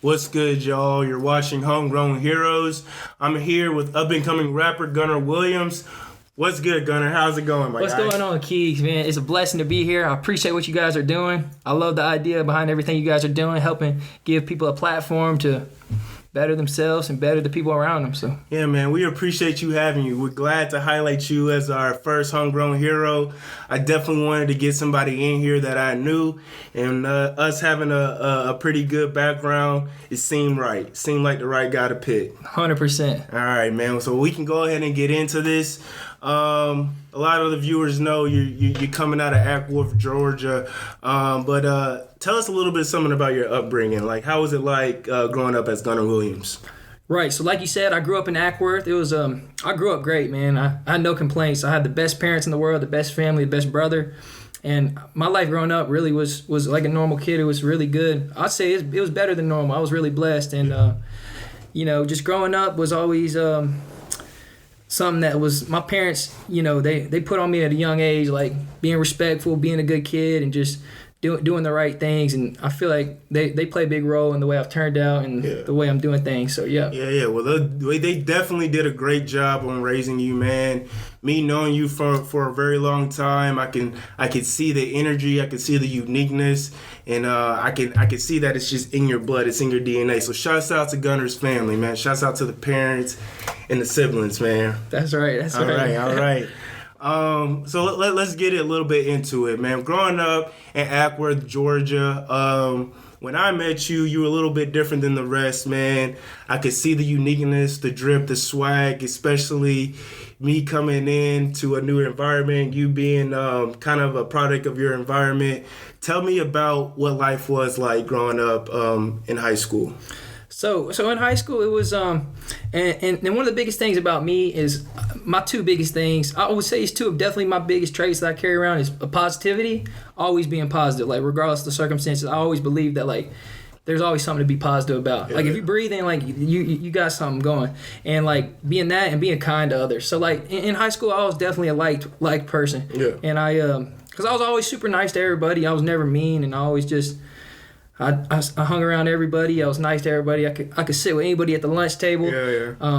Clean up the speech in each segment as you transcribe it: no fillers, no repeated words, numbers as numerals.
What's good, y'all? You're watching Homegrown Heroes. I'm here with up-and-coming rapper Gunner Williams. What's good, Gunner? How's it going, my What's guy? going on, Keys, man? It's a blessing to be here. I appreciate what you guys are doing. I love the idea behind everything you guys are doing, helping give people a platform to better themselves and better the people around them. So Yeah, man, we appreciate you having you. We're glad to highlight you as our first homegrown hero. I definitely wanted to get somebody in here that I knew, and us having a pretty good background, it seemed right. It seemed like the right guy to pick. 100%. All right, man. So we can go ahead and get into this. A lot of the viewers know you're coming out of Ackworth, Georgia, but tell us a little bit something about your upbringing. Like, how was it like growing up as Gunner Williams? Right. So like you said, I grew up in Ackworth. It was I grew up great, man. I had no complaints. I had the best parents in the world, the best family, the best brother. And my life growing up really was like a normal kid. It was really good. I'd say it was better than normal. I was really blessed. And, just growing up was always something that was my parents, they put on me at a young age, like being respectful, being a good kid, and just doing the right things. And I feel like they play a big role in the way I've turned out and the way I'm doing things. So, yeah. Yeah. Well, they definitely did a great job on raising you, man. Me knowing you for a very long time, I can see the energy, I can see the uniqueness, and I can see that it's just in your blood, it's in your DNA. So shouts out to Gunner's family, man. Shouts out to the parents and the siblings, man. That's right. All right. So let's get it a little bit into it, man. Growing up in Ackworth, Georgia, when I met you, you were a little bit different than the rest, man. I could see the uniqueness, the drip, the swag, especially me coming into a new environment, you being kind of a product of your environment. Tell me about what life was like growing up in high school. So in high school, it was and one of the biggest things about me is my two biggest things. I would say it's two of definitely my biggest traits that I carry around is a positivity, always being positive, like regardless of the circumstances. I always believe that like there's always something to be positive about. Like if you breathe in, like you got something going, and like being that and being kind to others. So like in high school, I was definitely a liked person, and I because I was always super nice to everybody. I was never mean, and I always just. I hung around everybody. I was nice to everybody. I could sit with anybody at the lunch table.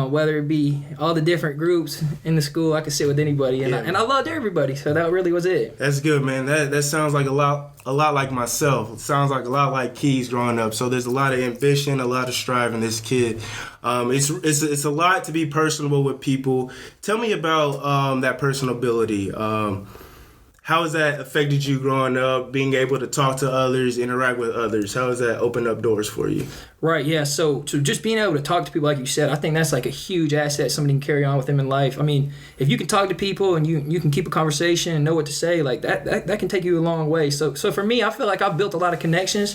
Whether it be all the different groups in the school, I could sit with anybody, and I loved everybody. So that really was it. That's good, man. That sounds like a lot like myself. It sounds like a lot like Keys growing up. So there's a lot of ambition, a lot of strive in this kid. It's a lot to be personable with people. Tell me about that personability. How has that affected you growing up, being able to talk to others, interact with others? How has that opened up doors for you? Right, yeah. So just being able to talk to people, like you said, I think that's like a huge asset somebody can carry on with them in life. I mean, if you can talk to people and you can keep a conversation and know what to say, like that can take you a long way. So for me, I feel like I've built a lot of connections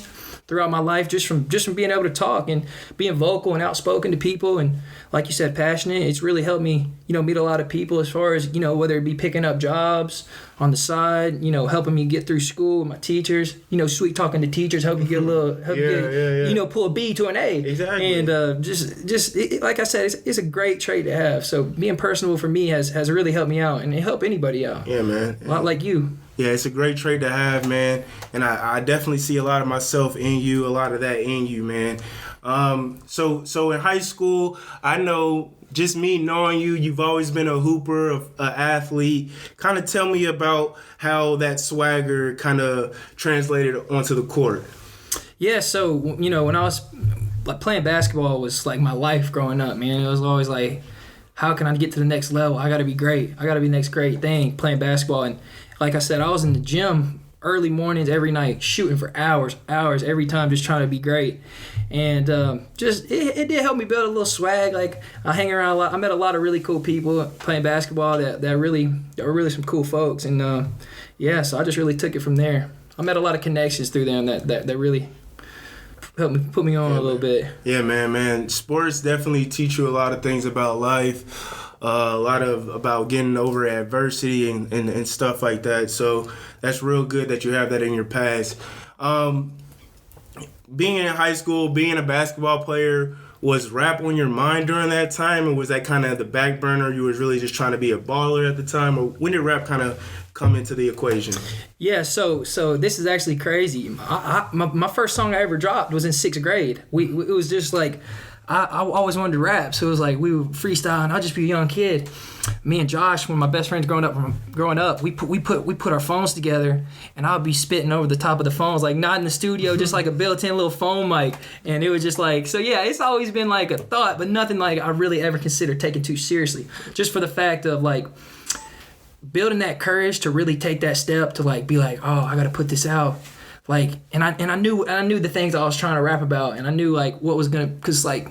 throughout my life just from being able to talk and being vocal and outspoken to people, and like you said, passionate. It's really helped me, meet a lot of people as far as, whether it be picking up jobs on the side, helping me get through school with my teachers, sweet talking to teachers, help you get a little, pull a B to an A. Exactly. And just like I said, it's a great trait to have. So being personable for me has really helped me out, and it helped anybody out. Yeah, man. A lot like you. Yeah, it's a great trait to have, man. And I definitely see a lot of myself in you, a lot of that in you, man. So in high school, I know just me knowing you, you've always been a hooper, an athlete. Kind of tell me about how that swagger kind of translated onto the court. Yeah, so, when I was like playing basketball was like my life growing up, man. It was always like, how can I get to the next level? I got to be great. I got to be the next great thing playing basketball. And like I said, I was in the gym early mornings every night, shooting for hours every time, just trying to be great. And it did help me build a little swag. Like I hang around a lot. I met a lot of really cool people playing basketball that are really some cool folks. And so I just really took it from there. I met a lot of connections through there, and that really helped me put me on a little bit. Yeah, man. Sports definitely teach you a lot of things about life. A lot about getting over adversity and stuff like that. So that's real good that you have that in your past. Being in high school, being a basketball player, was rap on your mind during that time, or was that kind of the back burner? You was really just trying to be a baller at the time, or when did rap kind of come into the equation? Yeah, so this is actually crazy. My first song I ever dropped was in 6th grade. It was just like I always wanted to rap, so it was like we would freestyle, and I'd just be a young kid. Me and Josh, one of my best friends growing up, we put our phones together, and I'd be spitting over the top of the phones, like not in the studio, just like a built-in little phone mic, and it was just like, so yeah, it's always been like a thought, but nothing like I really ever considered taking too seriously, just for the fact of like building that courage to really take that step to like be like, oh, I gotta put this out. Like, and I knew the things I was trying to rap about, and I knew like what was gonna, cause like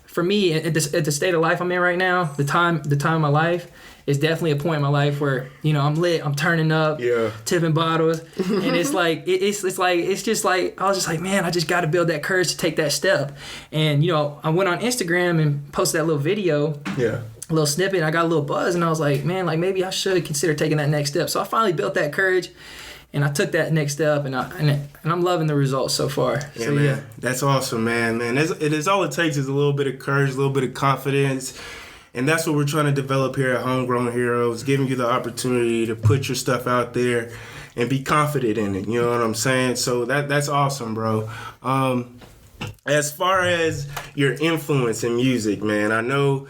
for me at the state of life I'm in right now, the time of my life is definitely a point in my life where, you know, I'm lit, I'm turning up, tipping bottles, and it's like it's just like I was just like, man, I just got to build that courage to take that step. And you know, I went on Instagram and posted that little video. Yeah. A little snippet, I got a little buzz, and I was like, man, like maybe I should consider taking that next step. So I finally built that courage, and I took that next step, and I'm loving the results so far. Yeah, so, man, yeah. That's awesome, man. It is all it takes is a little bit of courage, a little bit of confidence, and that's what we're trying to develop here at Homegrown Heroes, giving you the opportunity to put your stuff out there and be confident in it. You know what I'm saying? So that's awesome, bro. As far as your influence in music, man, I know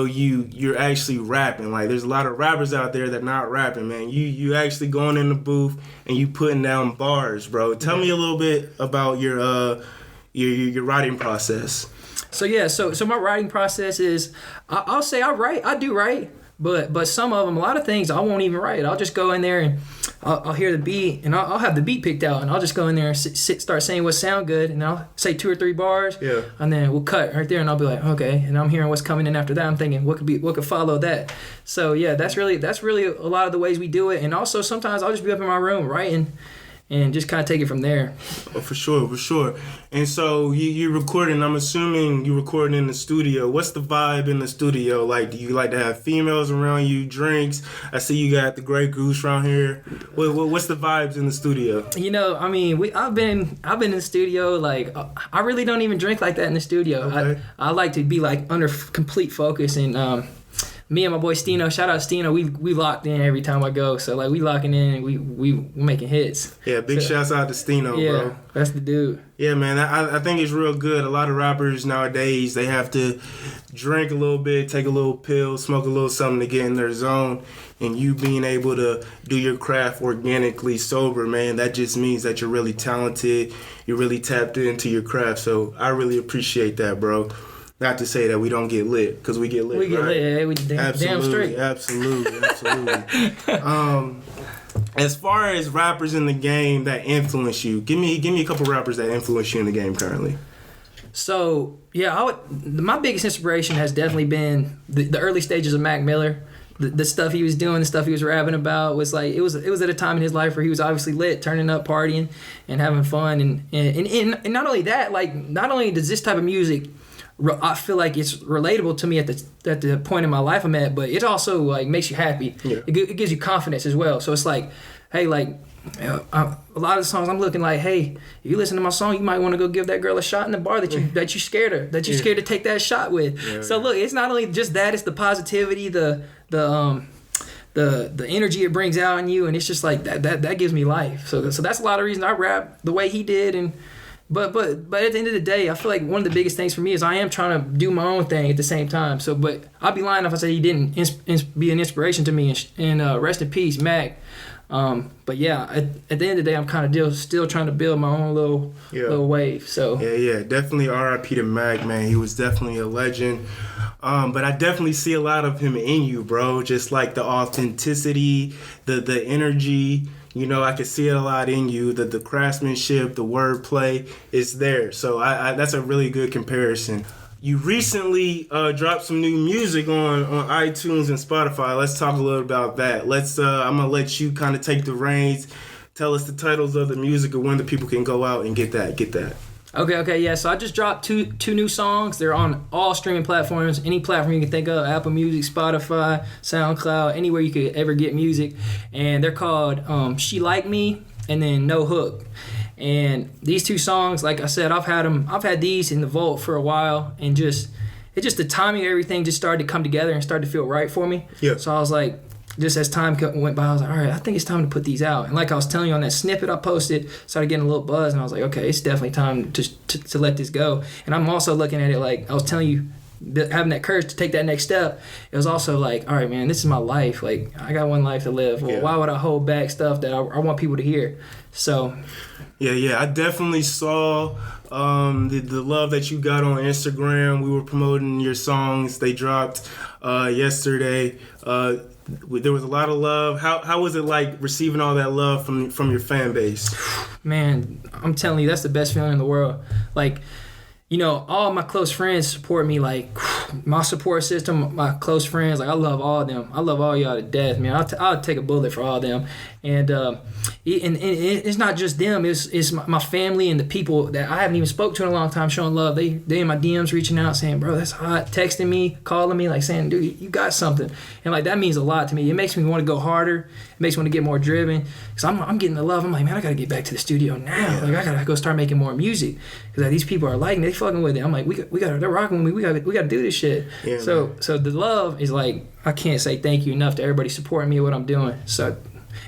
you're actually rapping. Like, there's a lot of rappers out there that are not rapping, man. You actually going in the booth and you putting down bars, bro. Tell me a little bit about your writing process. So yeah, so my writing process is, I'll say I do write, but some of them, a lot of things I won't even write. I'll just go in there and I'll hear the beat, and I'll have the beat picked out, and I'll just go in there and start saying what sound good, and I'll say 2 or 3 bars, and then we'll cut right there, and I'll be like, okay, and I'm hearing what's coming in after that. I'm thinking what could follow that. So yeah, that's really a lot of the ways we do it, and also sometimes I'll just be up in my room writing, and just kind of take it from there. Oh, for sure. And so you recording, I'm assuming you recording in the studio. What's the vibe in the studio? Like, do you like to have females around you, drinks? I see you got the Grey Goose around here. What's the vibes in the studio? You know, I mean, I've been in the studio, like, I really don't even drink like that in the studio. Okay. I like to be, like, under complete focus, and me and my boy Stino, shout out Stino, we locked in every time I go. So like we locking in and we making hits. Yeah, big shouts out to Stino, yeah, bro. That's the dude. Yeah, man, I think it's real good. A lot of rappers nowadays, they have to drink a little bit, take a little pill, smoke a little something to get in their zone. And you being able to do your craft organically sober, man, that just means that you're really talented. You're really tapped into your craft. So I really appreciate that, bro. Not to say that we don't get lit, because we get lit. We get right? lit, yeah. We damn straight. Absolutely. As far as rappers in the game that influence you, give me a couple rappers that influence you in the game currently. So yeah, my biggest inspiration has definitely been the early stages of Mac Miller. The stuff he was doing, the stuff he was rapping about was like it was at a time in his life where he was obviously lit, turning up, partying, and having fun, and not only that, like not only does this type of music, I feel like it's relatable to me at the point in my life I'm at, but it also like makes you happy. Yeah. It gives you confidence as well. So it's like, hey, like a lot of the songs I'm looking like, hey, if you listen to my song, you might want to go give that girl a shot in the bar that you scared her, that you scared to take that shot with. Yeah, so look, it's not only just that, it's the positivity, the energy it brings out in you, and it's just like that gives me life. So that's a lot of reasons I rap the way he did, and. But at the end of the day, I feel like one of the biggest things for me is I am trying to do my own thing at the same time. So, but I'd be lying if I said he didn't be an inspiration to me. And rest in peace, Mac. But yeah, at the end of the day, I'm kind of still trying to build my own little wave. So yeah, definitely R.I.P. to Mac, man. He was definitely a legend. But I definitely see a lot of him in you, bro. Just like the authenticity, the energy. You know, I can see it a lot in you. The craftsmanship, the wordplay is there. So I that's a really good comparison. You recently dropped some new music on iTunes and Spotify. Let's talk a little about that. I'm gonna let you kind of take the reins. Tell us the titles of the music and when the people can go out and get that. Okay, yeah. So I just dropped two new songs. They're on all streaming platforms, any platform you can think of: Apple Music, Spotify, SoundCloud, anywhere you could ever get music. And they're called "She Like Me" and then "No Hook." And these two songs, like I said, I've had these in the vault for a while, and the timing of everything just started to come together and started to feel right for me. Yeah. So I was like, just as time went by, I was like, all right, I think it's time to put these out. And like I was telling you on that snippet I posted, started getting a little buzz, and I was like, okay, it's definitely time to let this go. And I'm also looking at it like I was telling you, having that courage to take that next step. It was also like, all right, man, this is my life. Like, I got one life to live. Well, why would I hold back stuff that I want people to hear? So, yeah, I definitely saw the love that you got on Instagram. We were promoting your songs. They dropped yesterday. There was a lot of love. How was it like receiving all that love from your fan base? Man, I'm telling you, that's the best feeling in the world. Like, you know, all my close friends support me. Like, my support system, my close friends, like, I love all of them. I love all y'all to death, man. I'll take a bullet for all of them. And it's not just them. It's my family and the people that I haven't even spoke to in a long time showing love. They in my DMs reaching out saying, bro, that's hot. Texting me, calling me, like saying, dude, you got something. And, like, that means a lot to me. It makes me want to go harder. It makes me want to get more driven. Because I'm getting the love. I'm like, man, I got to get back to the studio now. Like, I got to go start making more music. Because like, these people are liking it. They fucking with it. I'm like, they're rocking with me. We got to do this shit. Yeah, so the love is like, I can't say thank you enough to everybody supporting me and what I'm doing. So,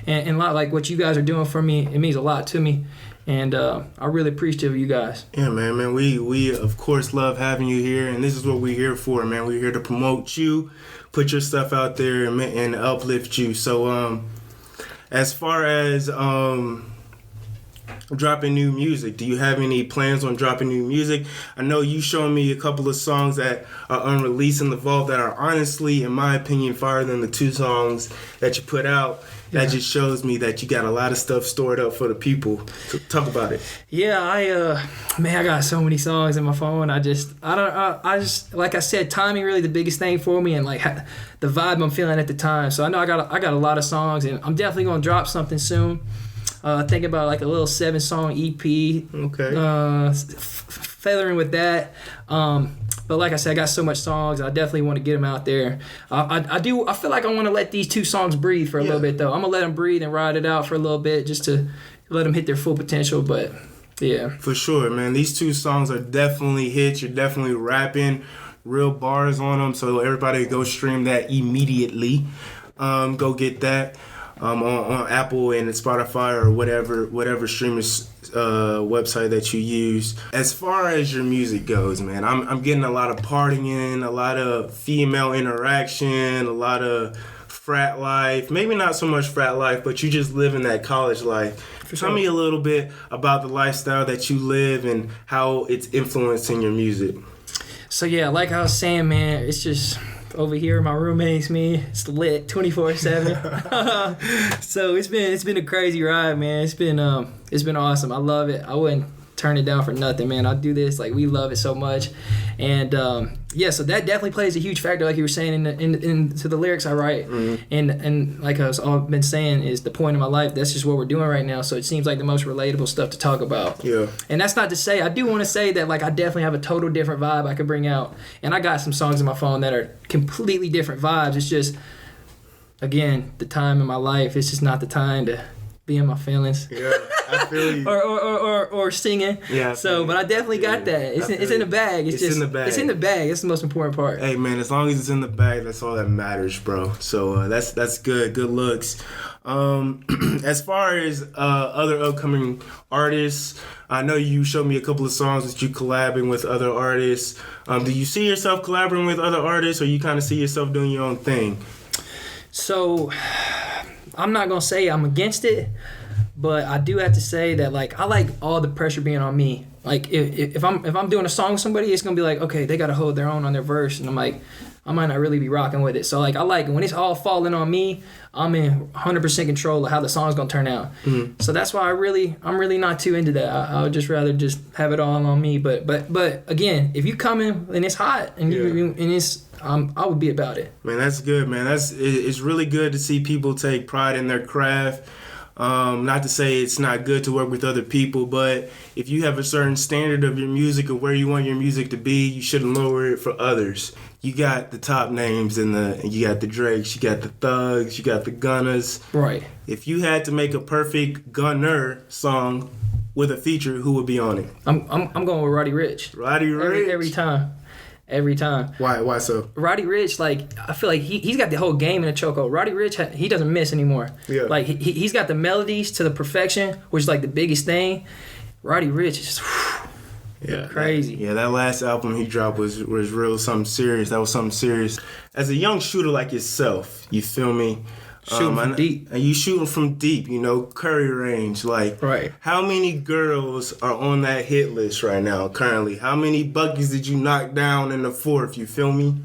and a lot like what you guys are doing for me, it means a lot to me. And I'm really appreciative of you guys. Yeah, man. We of course love having you here, and this is what we're here for, man. We're here to promote you, put your stuff out there, and uplift you. So, as far as dropping new music, do you have any plans on dropping new music? I know you showed me a couple of songs that are unreleased in the vault that are honestly, in my opinion, fire than the 2 songs that you put out. That just shows me that you got a lot of stuff stored up for the people. So talk about it. Yeah, I got so many songs in my phone. I just like I said, timing really the biggest thing for me, and like the vibe I'm feeling at the time. So I know I got a lot of songs, and I'm definitely gonna drop something soon. Think about like a little 7-song EP. Okay. Feathering with that. But like I said, I got so much songs. I definitely want to get them out there. I feel like I want to let these 2 songs breathe for a little bit, though. I'm going to let them breathe and ride it out for a little bit just to let them hit their full potential. But, yeah. For sure, man. These 2 songs are definitely hits. You're definitely rapping real bars on them. So everybody go stream that immediately. Go get that on Apple and Spotify or whatever streaming website that you use. As far as your music goes, man, I'm getting a lot of partying, a lot of female interaction, a lot of frat life. Maybe not so much frat life, but you just living that college life. Tell me a little bit about the lifestyle that you live and how it's influencing your music. So yeah, like I was saying, man, it's just over here, my roommates, me, it's lit 24/7. So it's been a crazy ride, man. It's been awesome. I love it. I wouldn't turn it down for nothing, man. I do this, like, we love it so much. And so that definitely plays a huge factor, like you were saying, into the lyrics I write. Mm-hmm. And like I've been saying, is the point of my life. That's just what we're doing right now. So it seems like the most relatable stuff to talk about. Yeah. And that's not to say, I do want to say that, like, I definitely have a total different vibe I could bring out. And I got some songs in my phone that are completely different vibes. It's just, again, the time in my life. It's just not the time to be in my feelings. Yeah, I feel you. or singing. Yeah. So, but I definitely got that. It's in the bag. It's in the bag. It's in the bag. It's the most important part. Hey, man, as long as it's in the bag, that's all that matters, bro. So that's good. Good looks. As far as other upcoming artists, I know you showed me a couple of songs that you collabing with other artists. Do you see yourself collaborating with other artists, or you kind of see yourself doing your own thing? So, I'm not gonna say I'm against it, but I do have to say that, like, I like all the pressure being on me. Like, if I'm doing a song with somebody, it's gonna be like, okay, they gotta hold their own on their verse, and I'm like, I might not really be rocking with it. So, like, I like it when it's all falling on me. I'm in 100% control of how the song's gonna turn out. Mm-hmm. So that's why I'm really not too into that. I would just rather just have it all on me. But again, if you come in and it's hot and I would be about it. Man, that's good, man. It's really good to see people take pride in their craft. Not to say it's not good to work with other people, but if you have a certain standard of your music or where you want your music to be, you shouldn't lower it for others. You got the top names you got the Drakes, you got the Thugs, you got the Gunners. Right. If you had to make a perfect Gunner song with a feature, who would be on it? I'm going with Roddy Ricch. Roddy Ricch? Every time. every time. Why so? Roddy Ricch, like, I feel like he's got the whole game in a chokehold. Roddy Ricch, he doesn't miss anymore. Yeah. Like, he's got the melodies to the perfection, which is like the biggest thing. Roddy Ricch is crazy. That last album he dropped was real something serious. That was something serious. As a young shooter like yourself, you feel me? Shooting from deep. And you shooting from deep, Curry range. Like, right. How many girls are on that hit list right now, currently? How many buckets did you knock down in the fourth, you feel me?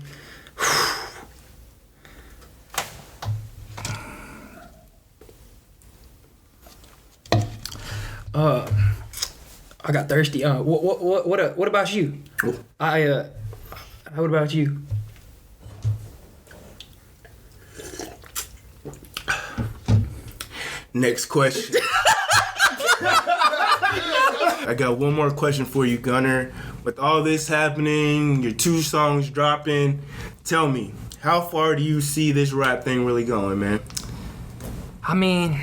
I got thirsty. What about you? What about you? Next question. I got one more question for you, Gunner. With all this happening, your 2 songs dropping, tell me, how far do you see this rap thing really going, man? I mean,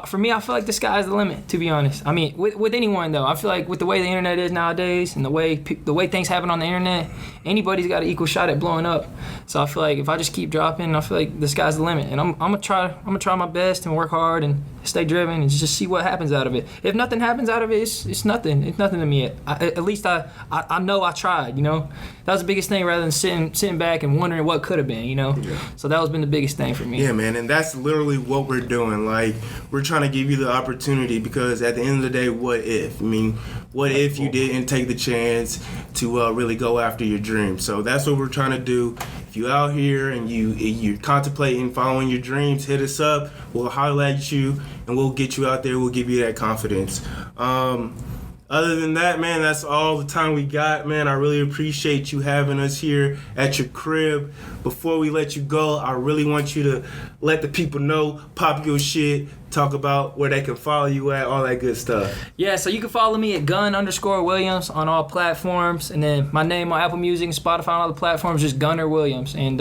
for me, I feel like the sky's the limit, to be honest. I mean, with anyone, though. I feel like with the way the internet is nowadays and the way things happen on the internet, anybody's got an equal shot at blowing up. So I feel like if I just keep dropping, I feel like the sky's the limit. And I'm gonna try my best and work hard and stay driven and just see what happens out of it. If nothing happens out of it, it's nothing. It's nothing to me. At least I know I tried, That was the biggest thing rather than sitting back and wondering what could have been, Yeah. So that was been the biggest thing for me. Yeah, man, and that's literally what we're doing. Like, we're trying to give you the opportunity because at the end of the day, what if? I mean, what if you didn't take the chance to really go after your dream? So that's what we're trying to do. If you out here and you're contemplating following your dreams, hit us up. We'll highlight you and we'll get you out there. We'll give you that confidence. Other than that, man, that's all the time we got, man. I really appreciate you having us here at your crib. Before we let you go, I really want you to let the people know, pop your shit, talk about where they can follow you at, all that good stuff. Yeah, so you can follow me at Gun_Williams on all platforms. And then my name on Apple Music and Spotify and all the platforms is Gunner Williams. And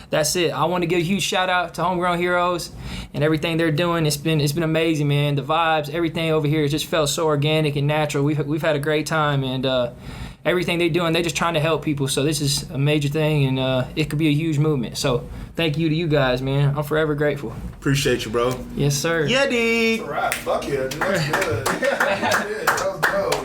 that's it. I want to give a huge shout out to Homegrown Heroes and everything they're doing. It's been amazing, man. The vibes, everything over here just felt so organic and natural. We've had a great time, and everything they're doing, they're just trying to help people. So this is a major thing, and it could be a huge movement. So thank you to you guys, man. I'm forever grateful. Appreciate you, bro. Yes, sir. Yeah, dude. All right, fuck yeah, dude. That's good. Yeah, that was dope.